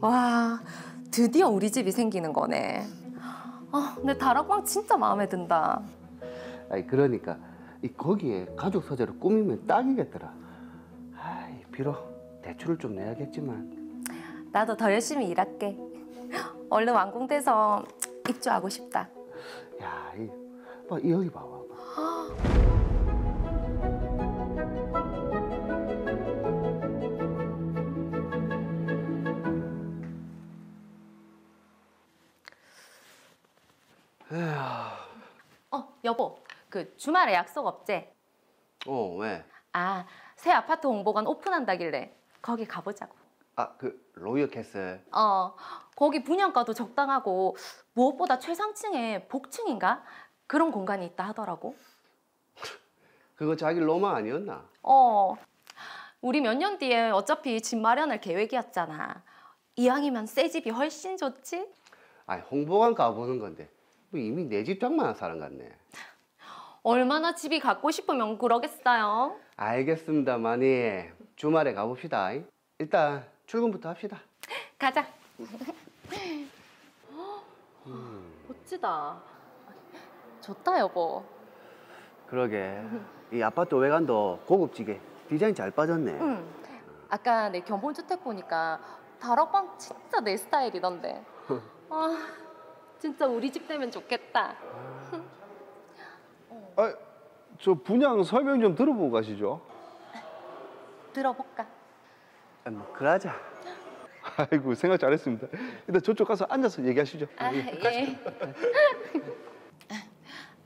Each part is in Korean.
와, 드디어 우리 집이 생기는 거네. 아, 내 다락방 진짜 마음에 든다. 아니 그러니까 거기에 가족 서재로 꾸미면 딱이겠더라. 아이 비록 대출을 좀 내야겠지만 나도 더 열심히 일할게. 얼른 완공돼서 입주하고 싶다. 야, 여기 봐봐. 여보, 그 주말에 약속 없지? 왜? 아, 새 아파트 홍보관 오픈한다길래 거기 가보자고. 그 로이어 캐슬. 거기 분양가도 적당하고 무엇보다 최상층에 복층인가? 그런 공간이 있다 하더라고. 그거 자기 로망 아니었나? 우리 몇 년 뒤에 어차피 집 마련할 계획이었잖아. 이왕이면 새 집이 훨씬 좋지? 아니 홍보관 가보는 건데 뭐 이미 내 집 장만한 사람 같네. 얼마나 집이 갖고 싶으면 그러겠어요. 알겠습니다만이 주말에 가봅시다. 일단 출근부터 합시다. 가자. 멋지다. 좋다 여보. 그러게 이 아파트 외관도 고급지게 디자인 잘 빠졌네. 아까 내 견본주택 보니까 다락방 진짜 내 스타일이던데. 진짜 우리 집 되면 좋겠다. 저 분양 설명 좀 들어보고 가시죠. 들어볼까? 뭐 그러자. 아이고 생각 잘했습니다. 일단 저쪽 가서 앉아서 얘기하시죠. 예.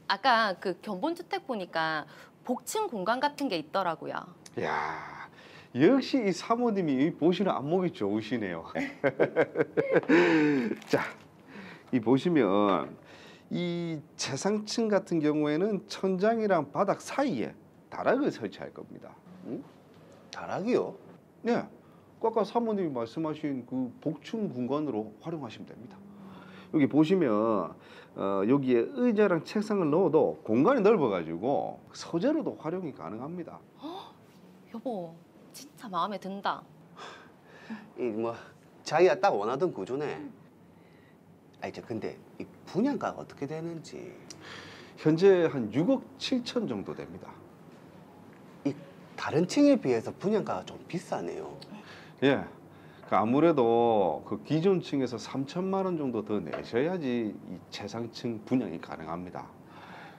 아까 그 견본주택 보니까 복층 공간 같은 게 있더라고요. 야, 역시 이 사모님이 보시는 안목이 좋으시네요. 자, 이 보시면 이 최상층 같은 경우에는 천장이랑 바닥 사이에 다락을 설치할 겁니다. 다락이요? 네, 아까 사모님이 말씀하신 그 복층 공간으로 활용하시면 됩니다. 여기 보시면 여기에 의자랑 책상을 넣어도 공간이 넓어가지고 서재로도 활용이 가능합니다. 여보, 진짜 마음에 든다. 자기가 딱 원하던 구조네. 근데 이 분양가가 어떻게 되는지. 현재 한 6억 7천 정도 됩니다. 이 다른 층에 비해서 분양가가 좀 비싸네요. 예, 아무래도 그 기존 층에서 3천만 원 정도 더 내셔야지 이 최상층 분양이 가능합니다.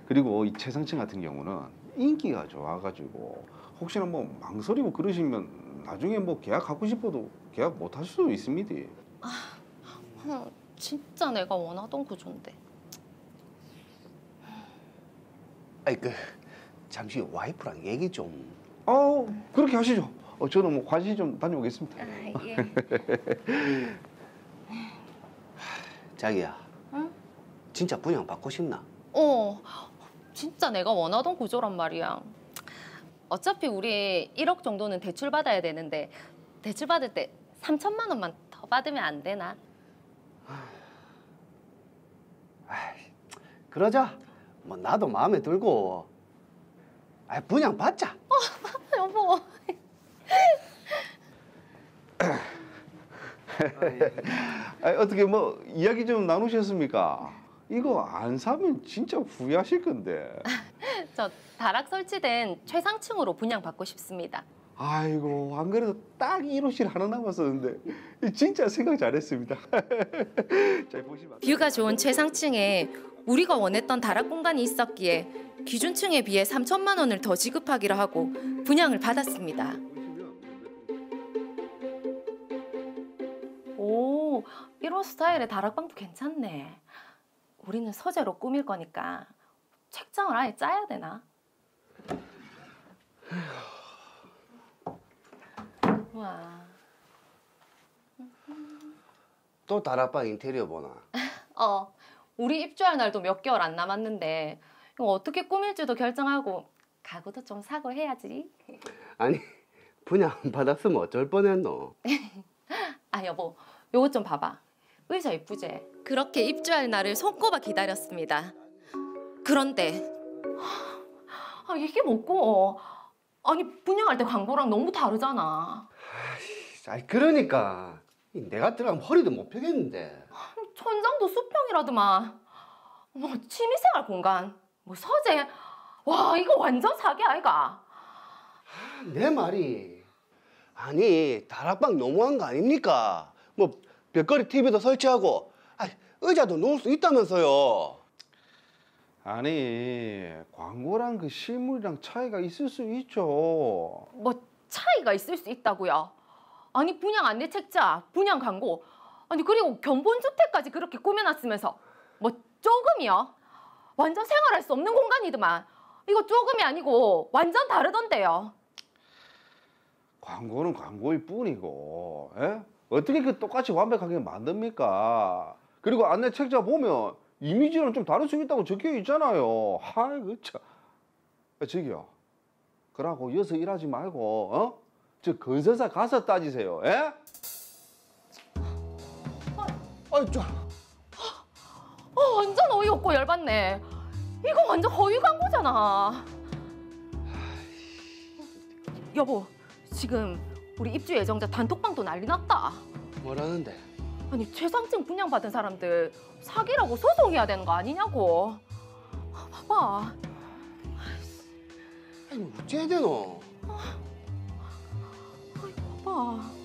그리고 이 최상층 같은 경우는 인기가 좋아가지고 혹시나 뭐 망설이고 그러시면 나중에 뭐 계약하고 싶어도 계약 못 할 수도 있습니다. 진짜 내가 원하던 구조인데. 잠시 와이프랑 얘기 좀. 그렇게 하시죠. 저는 뭐 관심 좀 다녀오겠습니다. 예. 자기야. 응? 진짜 분양 받고 싶나? 진짜 내가 원하던 구조란 말이야. 어차피 우리 1억 정도는 대출 받아야 되는데 대출 받을 때 3천만 원만 더 받으면 안 되나? 그러자. 나도 마음에 들고. 분양 받자. 여보. 어떻게 뭐 이야기 좀 나누셨습니까? 이거 안 사면 진짜 후회하실 건데. 저 다락 설치된 최상층으로 분양받고 싶습니다. 아이고 안 그래도 딱 1호실 하나 남았었는데 진짜 생각 잘했습니다. 자, 보시면 뷰가 좋은 최상층에 우리가 원했던 다락 공간이 있었기에 기준층에 비해 3천만 원을 더 지급하기로 하고 분양을 받았습니다. 오, 이런 스타일의 다락방도 괜찮네. 우리는 서재로 꾸밀 거니까 책장을 아예 짜야 되나? 와. 또 다락방 인테리어 보나? 우리 입주할 날도 몇 개월 안 남았는데 이거 어떻게 꾸밀지도 결정하고 가구도 좀 사고 해야지. 아니 분양 안 받았으면 어쩔 뻔했노? 여보, 요것 좀 봐봐. 의자 이쁘지? 그렇게 입주할 날을 손꼽아 기다렸습니다. 그런데 이게 뭐고? 아니 분양할 때 광고랑 너무 다르잖아. 그러니까 내가 들어가면 허리도 못 펴겠는데. 천장도 수평이라더만. 뭐 취미생활 공간, 뭐 서재. 와, 이거 완전 사기 아이가? 내 말이. 아니, 다락방 너무한 거 아닙니까? 뭐 벽걸이 TV도 설치하고 의자도 놓을 수 있다면서요. 아니, 광고랑 그 실물이랑 차이가 있을 수 있죠. 뭐 차이가 있을 수 있다고요? 아니, 분양 안내 책자, 분양 광고, 아니 그리고 견본주택까지 그렇게 꾸며놨으면서 뭐 조금이요? 완전 생활할 수 없는 공간이더만. 이거 조금이 아니고 완전 다르던데요. 광고는 광고일 뿐이고, 예? 어떻게 그 똑같이 완벽하게 만듭니까? 그리고 안내 책자 보면 이미지랑 좀 다를 수 있다고 적혀 있잖아요. 아이고 참. 저기요. 그러고 여기서 일하지 말고, 저 건설사 가서 따지세요. 예? 완전 어이없고 열받네. 이거 완전 허위 광고잖아. 여보, 지금 우리 입주 예정자 단톡방도 난리 났다. 뭐라는데? 아니, 최상층 분양받은 사람들 사기라고 소송해야 되는 거 아니냐고. 봐봐. 아니, 뭐 어째야 되노? 봐봐.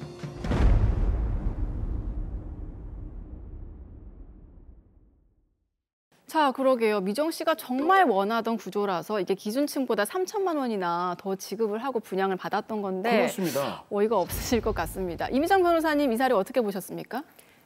자, 그러게요. 미정 씨가 정말 원하던 구조라서 이게 기준층보다 3천만 원이나 더 지급을 하고 분양을 받았던 건데 그렇습니다. 어이가 없으실 것 같습니다. 이미정 변호사님, 이 사례 어떻게 보셨습니까?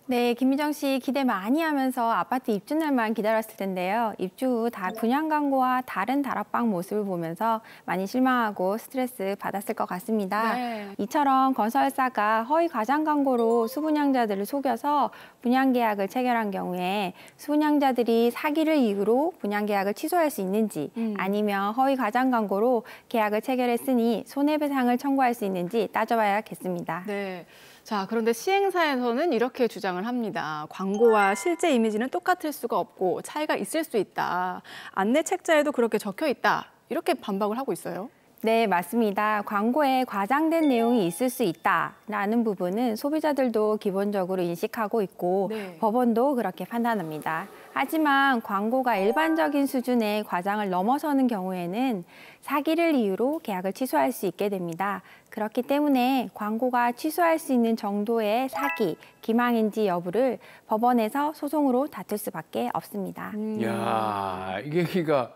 네, 김미정 씨 기대 많이 하면서 아파트 입주 날만 기다렸을 텐데요. 입주 후 분양 광고와 다른 다락방 모습을 보면서 많이 실망하고 스트레스 받았을 것 같습니다. 네. 이처럼 건설사가 허위 과장 광고로 수분양자들을 속여서 분양 계약을 체결한 경우에 수분양자들이 사기를 이유로 분양 계약을 취소할 수 있는지 아니면 허위 과장 광고로 계약을 체결했으니 손해배상을 청구할 수 있는지 따져봐야겠습니다. 네. 자, 그런데 시행사에서는 이렇게 주장을 합니다. 광고와 실제 이미지는 똑같을 수가 없고 차이가 있을 수 있다. 안내 책자에도 그렇게 적혀 있다. 이렇게 반박을 하고 있어요. 네, 맞습니다. 광고에 과장된 내용이 있을 수 있다라는 부분은 소비자들도 기본적으로 인식하고 있고 네. 법원도 그렇게 판단합니다. 하지만 광고가 일반적인 수준의 과장을 넘어서는 경우에는 사기를 이유로 계약을 취소할 수 있게 됩니다. 그렇기 때문에 광고가 취소할 수 있는 정도의 사기, 기망인지 여부를 법원에서 소송으로 다툴 수밖에 없습니다. 이야, 이게 그러니까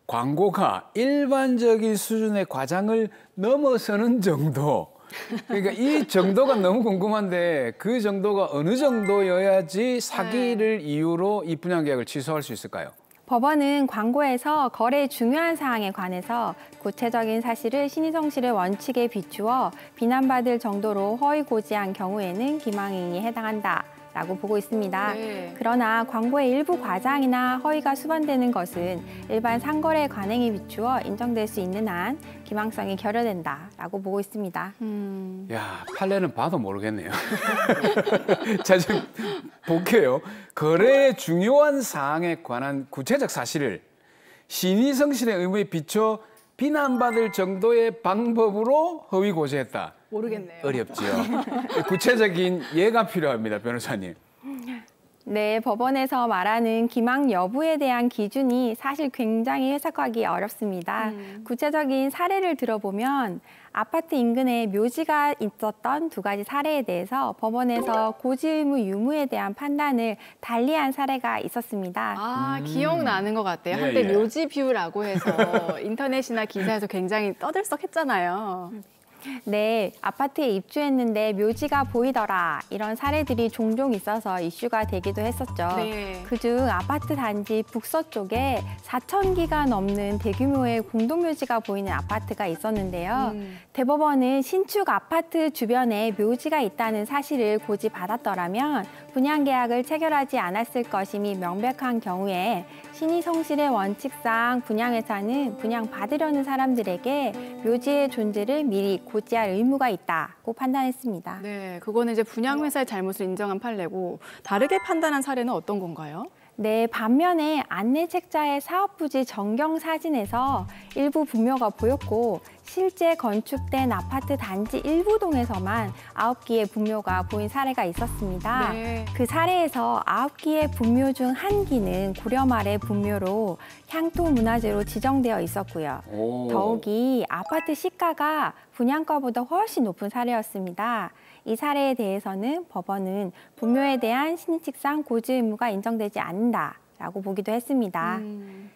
광고가 일반적인 수준의 과장을 넘어서는 정도. 그러니까 이 정도가 너무 궁금한데 그 정도가 어느 정도여야지 사기를 이유로 이 분양 계약을 취소할 수 있을까요? 법원은 광고에서 거래의 중요한 사항에 관해서 구체적인 사실을 신의성실의 원칙에 비추어 비난받을 정도로 허위 고지한 경우에는 기망행위에 해당한다라고 보고 있습니다. 네. 그러나 광고의 일부 과장이나 허위가 수반되는 것은 일반 상거래 관행에 비추어 인정될 수 있는 한 기망성이 결여된다라고 보고 있습니다. 야, 판례는 봐도 모르겠네요. 자, 좀 볼게요. 거래의 중요한 사항에 관한 구체적 사실을 신의성실의 의무에 비춰 비난받을 정도의 방법으로 허위 고지했다. 모르겠네요. 어렵지요. 구체적인 예가 필요합니다, 변호사님. 네, 법원에서 말하는 기망 여부에 대한 기준이 사실 굉장히 해석하기 어렵습니다. 구체적인 사례를 들어보면 아파트 인근에 묘지가 있었던 두 가지 사례에 대해서 법원에서 고지 의무 유무에 대한 판단을 달리한 사례가 있었습니다. 아, 기억나는 것 같아요. 예, 한때 예. 묘지 뷰라고 해서 인터넷이나 기사에서 굉장히 떠들썩했잖아요. 네, 아파트에 입주했는데 묘지가 보이더라. 이런 사례들이 종종 있어서 이슈가 되기도 했었죠. 네. 그중 아파트 단지 북서쪽에 4,000기가 넘는 대규모의 공동묘지가 보이는 아파트가 있었는데요. 대법원은 신축 아파트 주변에 묘지가 있다는 사실을 고지받았더라면 분양계약을 체결하지 않았을 것임이 명백한 경우에 신의성실의 원칙상 분양회사는 분양받으려는 사람들에게 묘지의 존재를 미리 고지할 의무가 있다고 판단했습니다. 네, 그거는 이제 분양회사의 잘못을 인정한 판례고 다르게 판단한 사례는 어떤 건가요? 네, 반면에 안내 책자의 사업부지 전경 사진에서 일부 분묘가 보였고 실제 건축된 아파트 단지 일부 동에서만 9기의 분묘가 보인 사례가 있었습니다. 네. 그 사례에서 9기의 분묘 중 1기는 고려 말의 분묘로 향토문화재로 지정되어 있었고요. 오. 더욱이 아파트 시가가 분양가보다 훨씬 높은 사례였습니다. 이 사례에 대해서는 법원은 분묘에 대한 신입칙상 고지 의무가 인정되지 않는다라고 보기도 했습니다.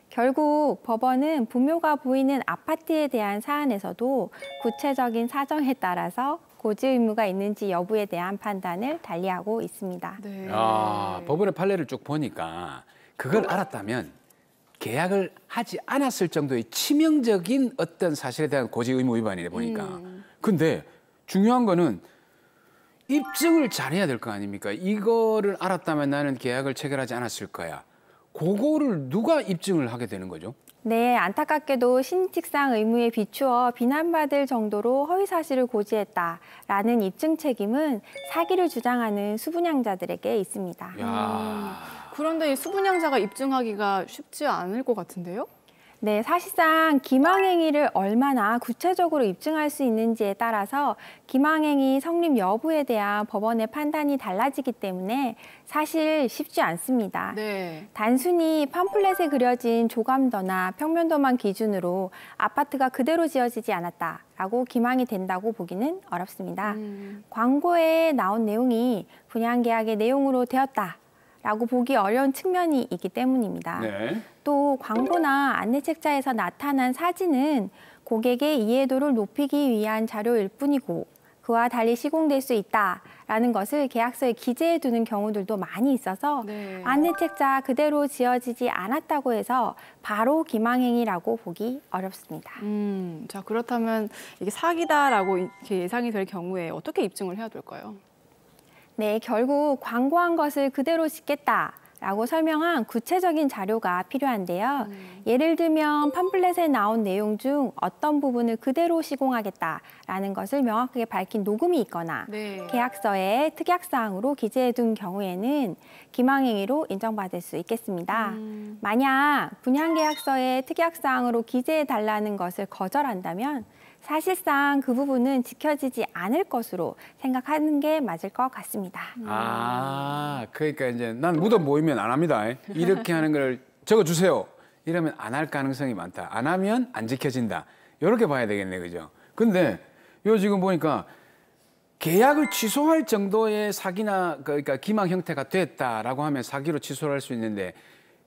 결국 법원은 분묘가 보이는 아파트에 대한 사안에서도 구체적인 사정에 따라서 고지 의무가 있는지 여부에 대한 판단을 달리하고 있습니다. 네. 야, 법원의 판례를 쭉 보니까 그걸 알았다면 계약을 하지 않았을 정도의 치명적인 어떤 사실에 대한 고지 의무 위반이래 보니까. 근데 중요한 거는 입증을 잘해야 될 거 아닙니까? 이거를 알았다면 나는 계약을 체결하지 않았을 거야. 그거를 누가 입증을 하게 되는 거죠? 네, 안타깝게도 신입칙상 의무에 비추어 비난받을 정도로 허위 사실을 고지했다라는 입증 책임은 사기를 주장하는 수분양자들에게 있습니다. 야. 그런데 이 수분양자가 입증하기가 쉽지 않을 것 같은데요? 네, 사실상 기망행위를 얼마나 구체적으로 입증할 수 있는지에 따라서 기망행위 성립 여부에 대한 법원의 판단이 달라지기 때문에 사실 쉽지 않습니다. 네. 단순히 팜플렛에 그려진 조감도나 평면도만 기준으로 아파트가 그대로 지어지지 않았다라고 기망이 된다고 보기는 어렵습니다. 광고에 나온 내용이 분양계약의 내용으로 되었다라고 보기 어려운 측면이 있기 때문입니다. 네. 또 광고나 안내책자에서 나타난 사진은 고객의 이해도를 높이기 위한 자료일 뿐이고 그와 달리 시공될 수 있다라는 것을 계약서에 기재해 두는 경우들도 많이 있어서 네. 안내책자 그대로 지어지지 않았다고 해서 바로 기망행위라고 보기 어렵습니다. 자, 그렇다면 이게 사기다라고 이렇게 예상이 될 경우에 어떻게 입증을 해야 될까요? 네, 결국 광고한 것을 그대로 짓겠다라고 설명한 구체적인 자료가 필요한데요. 예를 들면 팜플렛에 나온 내용 중 어떤 부분을 그대로 시공하겠다라는 것을 명확하게 밝힌 녹음이 있거나 네. 계약서에 특약사항으로 기재해둔 경우에는 기망행위로 인정받을 수 있겠습니다. 만약 분양계약서에 특약사항으로 기재해달라는 것을 거절한다면 사실상 그 부분은 지켜지지 않을 것으로 생각하는 게 맞을 것 같습니다. 아, 그러니까 이제 난 무덤 모이면 안 합니다. 이렇게 하는 걸 적어주세요. 이러면 안 할 가능성이 많다. 안 하면 안 지켜진다. 이렇게 봐야 되겠네, 그죠? 근데 요 지금 보니까 계약을 취소할 정도의 사기나 그러니까 기망 형태가 됐다라고 하면 사기로 취소를 할 수 있는데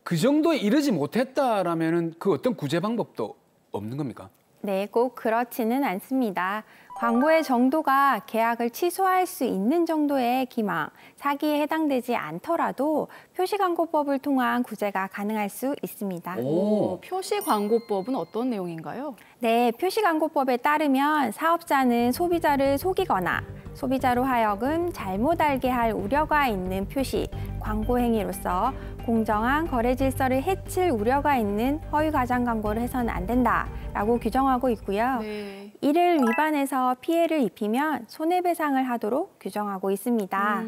그 정도에 이르지 못했다라면은 그 어떤 구제 방법도 없는 겁니까? 네, 꼭 그렇지는 않습니다. 광고의 정도가 계약을 취소할 수 있는 정도의 기망, 사기에 해당되지 않더라도 표시광고법을 통한 구제가 가능할 수 있습니다. 오, 표시광고법은 어떤 내용인가요? 네, 표시광고법에 따르면 사업자는 소비자를 속이거나 소비자로 하여금 잘못 알게 할 우려가 있는 표시, 광고 행위로서 공정한 거래 질서를 해칠 우려가 있는 허위 과장 광고를 해서는 안 된다라고 규정하고 있고요. 네. 이를 위반해서 피해를 입히면 손해배상을 하도록 규정하고 있습니다.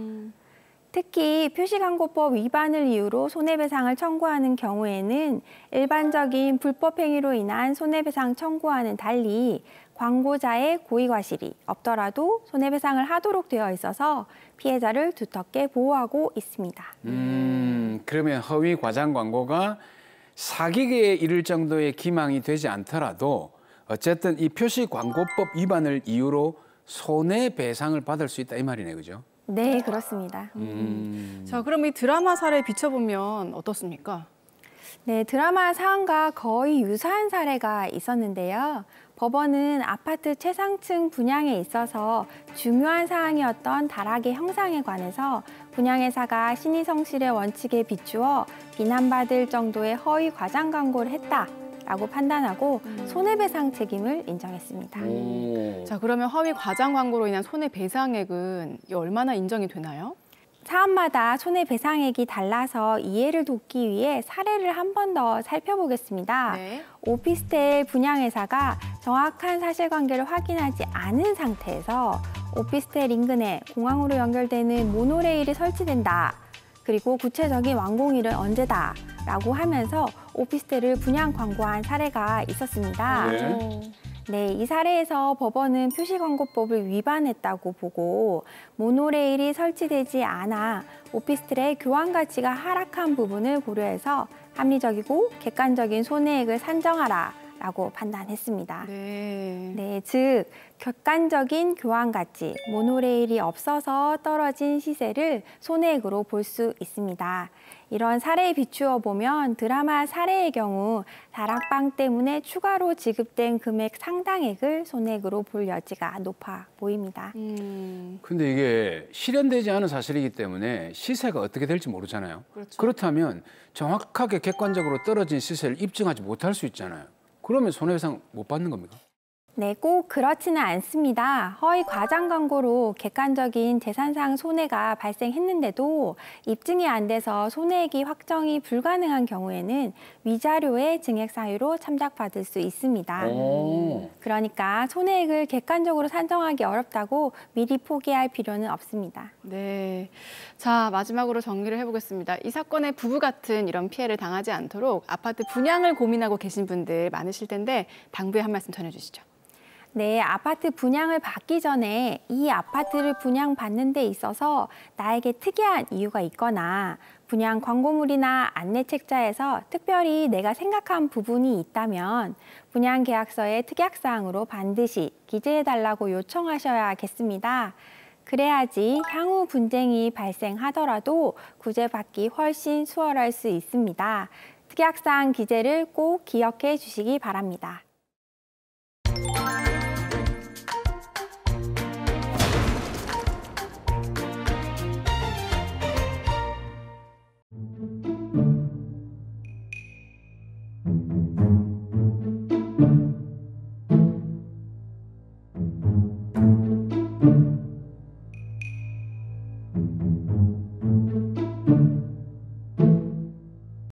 특히 표시광고법 위반을 이유로 손해배상을 청구하는 경우에는 일반적인 불법 행위로 인한 손해배상 청구와는 달리 광고자의 고의과실이 없더라도 손해배상을 하도록 되어 있어서 피해자를 두텁게 보호하고 있습니다. 그러면 허위 과장 광고가 사기에 이를 정도의 기망이 되지 않더라도 어쨌든 이 표시광고법 위반을 이유로 손해배상을 받을 수 있다 이 말이네, 그죠? 네, 그렇습니다. 자, 그럼 이 드라마 사례 비춰보면 어떻습니까? 네, 드라마 사안과 거의 유사한 사례가 있었는데요. 법원은 아파트 최상층 분양에 있어서 중요한 사항이었던 다락의 형상에 관해서 분양회사가 신의성실의 원칙에 비추어 비난받을 정도의 허위 과장 광고를 했다라고 판단하고 손해배상 책임을 인정했습니다. 자, 그러면 허위 과장 광고로 인한 손해배상액은 얼마나 인정이 되나요? 사안마다 손해배상액이 달라서 이해를 돕기 위해 사례를 한 번 더 살펴보겠습니다. 네. 오피스텔 분양회사가 정확한 사실관계를 확인하지 않은 상태에서 오피스텔 인근에 공항으로 연결되는 모노레일이 설치된다. 그리고 구체적인 완공일은 언제다. 라고 하면서 오피스텔을 분양 광고한 사례가 있었습니다. 네. 네, 이 사례에서 법원은 표시광고법을 위반했다고 보고 모노레일이 설치되지 않아 오피스텔의 교환 가치가 하락한 부분을 고려해서 합리적이고 객관적인 손해액을 산정하라라고 판단했습니다. 네, 즉 객관적인 교환 가치, 모노레일이 없어서 떨어진 시세를 손해액으로 볼 수 있습니다. 이런 사례에 비추어 보면 드라마 사례의 경우 다락방 때문에 추가로 지급된 금액 상당액을 손해액으로 볼 여지가 높아 보입니다. 근데 이게 실현되지 않은 사실이기 때문에 시세가 어떻게 될지 모르잖아요. 그렇죠. 그렇다면 정확하게 객관적으로 떨어진 시세를 입증하지 못할 수 있잖아요. 그러면 손해배상 못 받는 겁니까? 네, 꼭 그렇지는 않습니다. 허위 과장 광고로 객관적인 재산상 손해가 발생했는데도 입증이 안 돼서 손해액이 확정이 불가능한 경우에는 위자료의 증액 사유로 참작받을 수 있습니다. 그러니까 손해액을 객관적으로 산정하기 어렵다고 미리 포기할 필요는 없습니다. 네. 자, 마지막으로 정리를 해보겠습니다. 이 사건의 부부 같은 이런 피해를 당하지 않도록 아파트 분양을 고민하고 계신 분들 많으실 텐데 당부의 한 말씀 전해주시죠. 네, 아파트 분양을 받기 전에 이 아파트를 분양받는 데 있어서 나에게 특이한 이유가 있거나 분양 광고물이나 안내책자에서 특별히 내가 생각한 부분이 있다면 분양계약서의 특약사항으로 반드시 기재해달라고 요청하셔야겠습니다. 그래야지 향후 분쟁이 발생하더라도 구제받기 훨씬 수월할 수 있습니다. 특약사항 기재를 꼭 기억해 주시기 바랍니다.